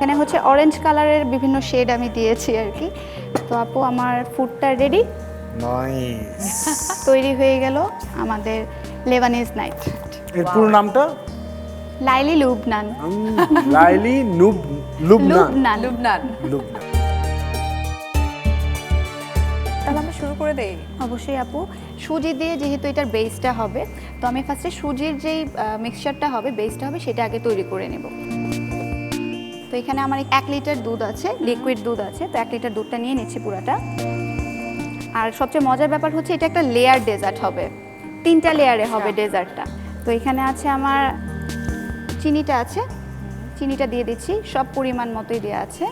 এখানে হচ্ছে অরেঞ্জ কালারের বিভিন্ন শেড আমি দিয়েছি আর কি। তো আপু আমার ফুডটা রেডি, নাইস। তৈরি হয়ে গেল আমাদের লেবানিজ নাইট। এর পুরো নামটা? লাইলি লুবনান। লাইলি লুবনান। লুবনান। লুবনান। তাহলে আমরা শুরু করে দেই। অবশ্যই আপু, সুজি দিয়ে যেহেতু এটার বেসটা হবে, তো আমি ফার্স্টে সুজির যেই মিক্সচারটা হবে, বেসটা হবে, সেটা আগে তৈরি করে নেব। তো এখানে আমার 1 লিটার দুধ আছে, লিকুইড দুধ আছে, তো 1 লিটার দুধটা নিয়ে নিচ্ছি পুরাটা। আর সবচেয়ে মজার ব্যাপার হচ্ছে এটা একটা লেয়ার ডেজার্ট হবে, 3টা লেয়ারে হবে ডেজার্টটা। তো এখানে আছে আমার চিনিটা আছে, চিনিটা দিয়ে দিচ্ছি, সব পরিমাণ মতোই দেওয়া আছে।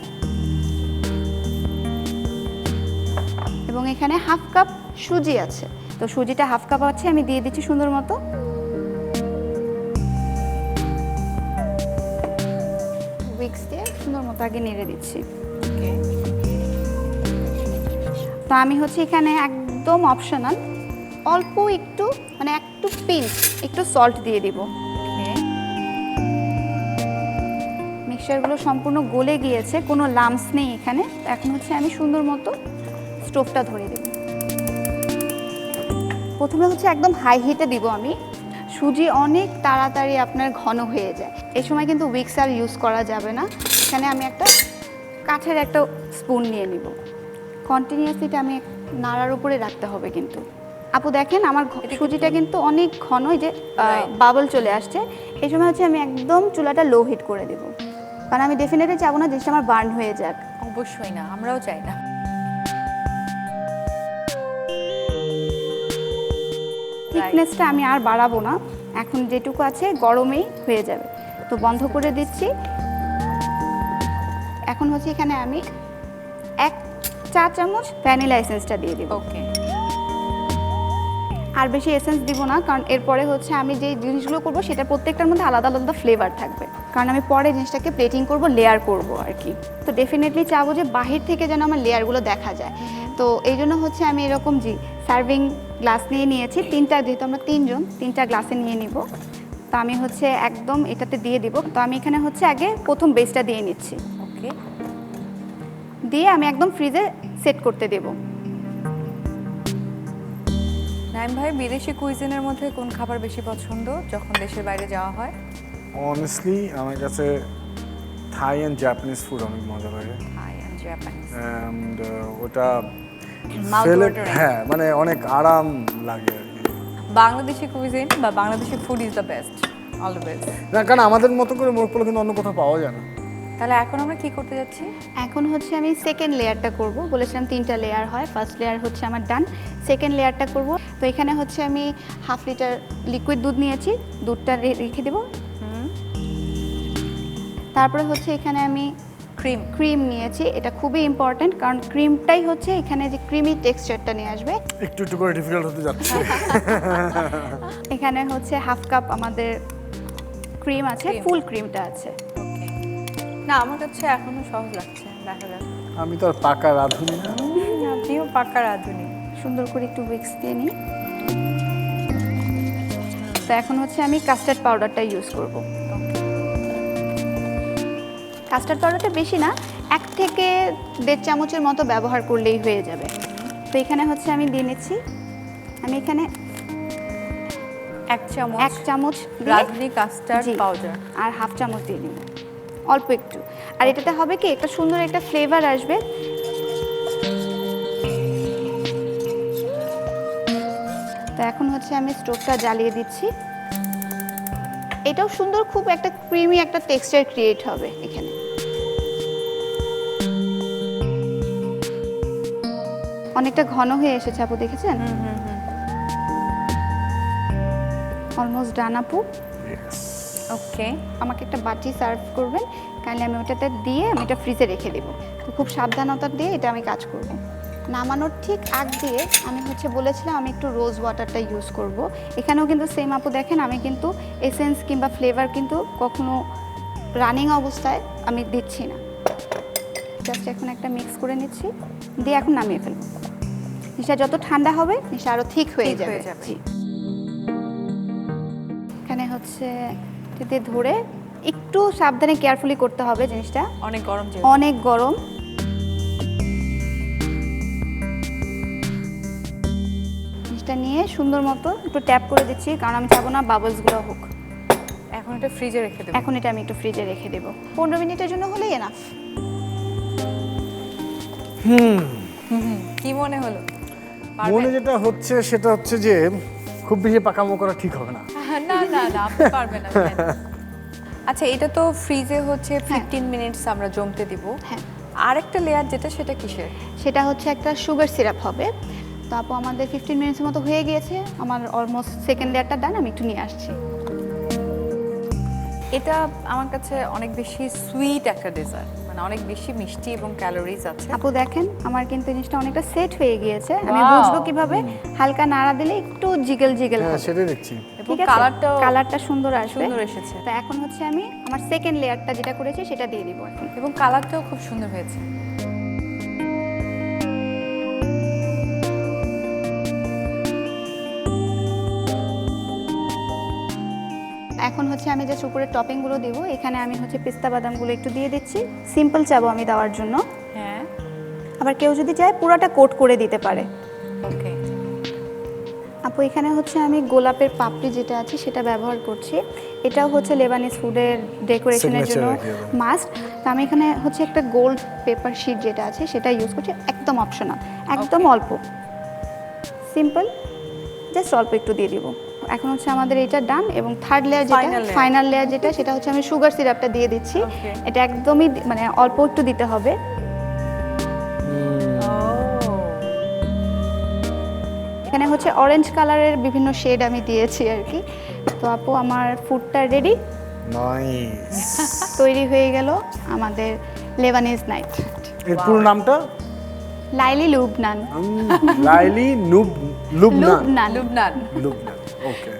এবং এখানে হাফ কাপ সুজি আছে, তো সুজিটা হাফ কাপ আছে, আমি দিয়ে দিচ্ছি সুন্দর মতো। উইক্স দিয়ে সুন্দর মতো আগে নেড়ে দিচ্ছি। তো আমি হচ্ছে এখানে একদম অপশনাল অল্প একটু, মানে একটু পিঞ্চ একটু সল্ট দিয়ে দিব। মিক্সচারগুলো সম্পূর্ণ গলে গিয়েছে, কোনো লাম্পস নেই এখানে। এখন হচ্ছে আমি সুন্দর মতো স্টোভটা ধরে দেব। প্রথমে হচ্ছে একদম হাই হিটে দিব আমি। সুজি অনেক তাড়াতাড়ি আপনার ঘন হয়ে যায়, এই সময় কিন্তু উইক্স আর ইউজ করা যাবে না। এখানে আমি একটা কাঠের একটা স্পুন নিয়ে নিব। কন্টিনিউয়াসলিটা আমি নাড়ার উপরে রাখতে হবে কিন্তু। আপু দেখেন আমার সুজিটা কিন্তু অনেক ঘন, এই যে বাবল চলে আসছে। এই সময় হচ্ছে আমি একদম চুলাটা লো হিট করে দেব, কারণ আমি ডেফিনেটলি চাবো না জিনিসটা আমার বার্ন হয়ে যাক। অবশ্যই না, আমরাও চাই না। থিকনেসটা আমি আর বাড়াবো না, এখন যেটুকু আছে গরমেই হয়ে যাবে। তো বন্ধ করে দিচ্ছি। এখন হচ্ছে এখানে আমি 1 চা চামচ ভ্যানিলা এসেন্সটা দিয়ে দিব। ওকে। আর বেশি এসেন্স দিব না, কারণ এরপরে হচ্ছে আমি যে জিনিসগুলো করব সেটা প্রত্যেকটার মধ্যে আলাদা আলাদা ফ্লেভার থাকবে, কারণ আমি পরে জিনিসটাকে প্লেটিং করব, লেয়ার করব আর কি। তো ডেফিনেটলি চাবো যে বাহির থেকে যেন আমার লেয়ারগুলো দেখা যায়। তো এই জন্য হচ্ছে আমি এরকম সার্ভিং গ্লাস নিয়ে নিয়েছি 3টা, যেহেতু আমরা 3 জন 3টা গ্লাসে নিয়ে নিব। তো আমি হচ্ছে একদম এটাতে দিয়ে দিব। তো আমি এখানে হচ্ছে আগে প্রথম বেসটা দিয়ে নিচ্ছি, ওকে। দিয়ে আমি একদম ফ্রিজে সেট করতে দেব। নাইম ভাই, বিদেশি কুইজিনের মধ্যে কোন খাবার বেশি পছন্দ যখন দেশের বাইরে যাওয়া হয়? অনেস্টলি আমার কাছে থাই অ্যান্ড জাপানিজ ফুড অনেক মজা লাগে। থাই এন্ড জাপানিজ। অ্যান্ড ওটা Mouth ফেলে, watering. হ্যাঁ মানে অনেক আরাম লাগে আর কি। বাংলাদেশি কুইজিন বা Bangladeshi food is the best always. না, কারণ আমাদের মতো করে মোরগ পোলাও কিন্তু অন্য কোথাও পাওয়া যায় না। তাহলে এখন আমরা কি করতে যাচ্ছি? এখন হচ্ছে আমি সেকেন্ড লেয়ারটা করব। বলেছিলাম 3টা লেয়ার হয়, ফার্স্ট লেয়ার হচ্ছে আমার ডান, সেকেন্ড লেয়ারটা করব। তো এখানে হচ্ছে আমি হাফ লিটার লিকুইড দুধ নিয়েছি, দুধটা রেখে দেব। তারপরে হচ্ছে এখানে আমি ক্রিম নিয়েছি, এটা খুবই ইম্পর্ট্যান্ট, কারণ ক্রিমটাই হচ্ছে এখানে যে ক্রিমি টেক্সচারটা নিয়ে আসবে। একটু একটু করে ডিফিকাল্ট হতে যাচ্ছে। এখানে হচ্ছে হাফ কাপ আমাদের ক্রিম আছে, ফুল ক্রিমটা আছে। ওকে। না, আমার কাছে এখনো সহজ লাগছে, দেখা যাক। আমি তো আর পাকা রাঁধুনি না। আপনিও পাকা রাঁধুনি। সুন্দর করে একটু উইক্স দিয়ে নিই। তো এখন হচ্ছে আমি কাস্টার্ড পাউডারটা ইউজ করব। কাস্টার্ড পাউডারটা বেশি না, 1 থেকে 1.5 চামচের মতো ব্যবহার করলেই হয়ে যাবে। তো এখানে হচ্ছে আমি দিয়ে নিচ্ছি, আমি এখানে 1 চামচ 1 চামচ রাঁধুনি কাস্টার্ড পাউডার আর হাফ চামচ দিয়ে দিব, অল্প একটু। আর এটাতে হবে কি, একটা সুন্দর একটা ফ্লেভার আসবে। তো এখন হচ্ছে আমি স্টোভটা জ্বালিয়ে দিচ্ছি। এটাও সুন্দর, খুব একটা ক্রিমি একটা টেক্সচার ক্রিয়েট হবে এখানে। অনেকটা ঘন হয়ে এসেছে আপু, দেখেছেন? অলমোস্ট ডান আপু। ওকে। আমাকে একটা বাটি সার্ভ করবেন কাইন্ডলি, আমি ওটাতে দিয়ে আমি এটা ফ্রিজে রেখে দেবো। তো খুব সাবধানতা দিয়ে এটা আমি কাজ করব। নামানোর ঠিক আগ দিয়ে আমি হচ্ছে বলেছিলাম আমি একটু রোজ ওয়াটারটা ইউজ করব। এখানেও কিন্তু সেম আপু দেখেন, আমি কিন্তু এসেন্স কিংবা ফ্লেভার কিন্তু কখনো রানিং অবস্থায় আমি দিচ্ছি না। জাস্ট এখন একটা মিক্স করে নিচ্ছি, দিয়ে এখন নামিয়ে ফেলবো। জিনিসটা যত ঠান্ডা হবে জিনিসটা আরও ঠিক হয়ে যাবে। জি। এখানে হচ্ছে ধরে একটু সাবধানে কেয়ারফুলি করতে হবে জিনিসটা, অনেক গরম যে। অনেক গরম। জিনিসটা নিয়ে সুন্দর মতো একটু ট্যাপ করে দিচ্ছি, কারণ আমি চাবো না বাবলসগুলো হোক। এখন এটা ফ্রিজে রেখে দেবো। এখন এটা আমি একটু ফ্রিজে রেখে দেবো, 15 মিনিটের জন্য হলেই এনাফ। কি মনে হলো? মনে যেটা হচ্ছে সেটা হচ্ছে যে খুব বেশি পাকামো করা ঠিক হবে না। না না না, আপনি পারবেন না। আচ্ছা, এটা তো ফ্রিজে হচ্ছে 15 মিনিটস আমরা জমতে দিব। হ্যাঁ। আরেকটা লেয়ার যেটা, সেটা কিসের? সেটা হচ্ছে একটা সুগার সিরাপ হবে। তো আপু আমাদের 15 মিনিটসের মতো হয়ে গিয়েছে, আমার অলমোস্ট সেকেন্ড লেয়ারটা ডান, আমি একটু নিয়ে আসছি। এটা আমার কাছে অনেক বেশি সুইট একটা ডেজার্ট, মানে অনেক বেশি মিষ্টি এবং ক্যালোরিজ আছে। আপু দেখেন আমার কিন্তু জিনিসটা অনেকটা সেট হয়ে গিয়েছে, আমি Wow! বুঝবো কিভাবে, হালকা নাড়া দিলে একটু জিগেল জিগেল হ্যাঁ হবে। সেটাই দেখছি। এবং ঠিক আছে, কালারটাও কালারটা সুন্দর আসবে। সুন্দর এসেছে তো এখন হচ্ছে আমি আমার সেকেন্ড লেয়ারটা যেটা করেছি সেটা দিয়ে দিব এখন। এবং কালারটাও খুব সুন্দর হয়েছে। এখন হচ্ছে আমি যে উপরে টপিংগুলো দিব, এখানে আমি হচ্ছে পেস্তা বাদামগুলো একটু দিয়ে দিচ্ছি, সিম্পল চাবো আমি দেওয়ার জন্য। হ্যাঁ, আবার কেউ যদি চায় পুরোটা কোট করে দিতে পারে। ওকে। আপু এখানে হচ্ছে আমি গোলাপের পাপড়ি যেটা আছে সেটা ব্যবহার করছি, এটাও হচ্ছে লেবানিজ ফুডের ডেকোরেশনের জন্য Signature আর কি। মাস্ট। তো আমি এখানে হচ্ছে একটা গোল্ড পেপার শিট যেটা আছে সেটা ইউজ করছি, একদম অপশনাল, একদম অল্প, সিম্পল, জাস্ট অল্প একটু দিয়ে দিব। এখন হচ্ছে আমাদের এটা ডান, এবং থার্ড লেয়ার যেটা, Final layer. ফাইনাল লেয়ার যেটা, সেটা হচ্ছে আমি সুগার সিরাপটা দিয়ে দিচ্ছি। Okay. এটা একদমই মানে অল্প একটু দিতে হবে। এখানে হচ্ছে অরেঞ্জ কালারের বিভিন্ন শেড আমি দিয়েছি আর কি। তো আপু আমার ফুডটা রেডি, নাইস। তৈরি হয়ে গেল আমাদের লেবানিজ নাইট। এর পুরো নামটা? লাইলি লুবনান। লাইলি লুবনান। লুবনান। লুবনান। লুবনান, ওকে।